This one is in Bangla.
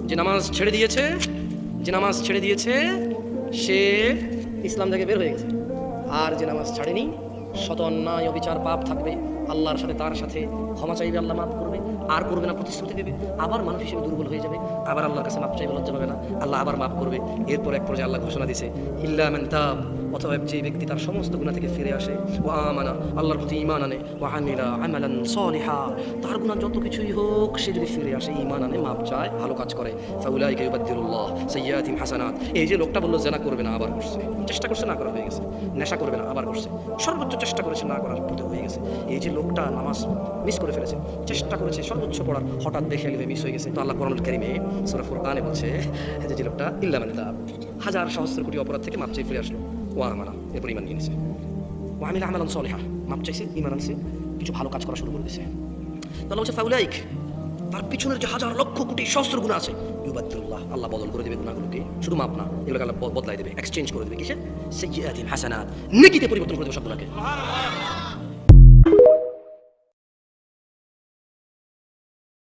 যে নামাজ ছেড়ে দিয়েছে, যে নামাজ ছেড়ে দিয়েছে সে ইসলাম থেকে বের হয়ে গেছে। আর যে নামাজ ছাড়েনি, শত অন্যায় অবিচার পাপ থাকবে, আল্লাহর সাথে তার সাথে ক্ষমা চাইবে, আল্লাহ মাফ করবে, আর করবে না, প্রতিশ্রুতি দেবে, আবার মানুষ হিসেবে দুর্বল হয়ে যাবে, আবার আল্লাহর কাছে মাফ চাইবে, লজ্জা পাবে না, আল্লাহ আবার মাফ করবে। এরপর এক পর্যায়ে আল্লাহ ঘোষণা দিয়েছে ইল্লা মান তাব, অথবা যে ব্যক্তি তার সমস্ত গুনাহ থেকে ফিরে আসে, ওয়া আমানা, আল্লাহর প্রতি ঈমান আনে, ওয়া আমিলা আমালান সলিহা, তার গুনাহ যত কিছুই হোক সে যদি ফিরে আসে, ঈমান আনে, মাপ চায়, ভালো কাজ করে, ফাউলাইকা ইউবাদদিলুল্লাহ সাইয়্যাতিহিম হাসানাত। এই যে লোকটা বললো জেনা করবে না, আবার করছে, চেষ্টা করছে না করা হয়ে গেছে, নেশা করবে না আবার করছে, সর্বোচ্চ চেষ্টা করেছে না করার পথে হয়ে গেছে। এই যে লোকটা নামাজ মিস করে ফেলেছে, চেষ্টা করেছে সর্বোচ্চ পড়ার, হঠাৎ দেখে গেলে মিস হয়ে গেছে, তো আল্লাহ কোরআনুল কারীমে সূরা ফুরকানে বলছে যে লোকটা ইল্লা মান তাব, হাজার সহস্র কোটি অপরাধ থেকে মাপ চেয়ে ফিরে আসলো, ওয়া আমানা, এরপর ঈমান নিয়ে নিয়েছে, ওয়া আমিলা আমালান সলিহা, মাপ চাইছে, ঈমান আনছে, কিছু ভালো কাজ করা শুরু করে দিয়েছে। তাহলে বলছে ফাউলাইক, তার পিছনের যে হাজার লক্ষ কোটি সহস্র গুনাহ আছে, ইউবাদদিলুল্লাহ, আল্লাহ বদল করে দেবে গুনাহগুলোকে, শুধু মাপ না, এগুলোকে আল্লাহ বদলাই দেবে, এক্সচেঞ্জ করে দেবে, কিসে? সাইয়্যাতিহিম হাসানাত, নেকিতে পরিবর্তন করে দেবে সব গুনাহকে।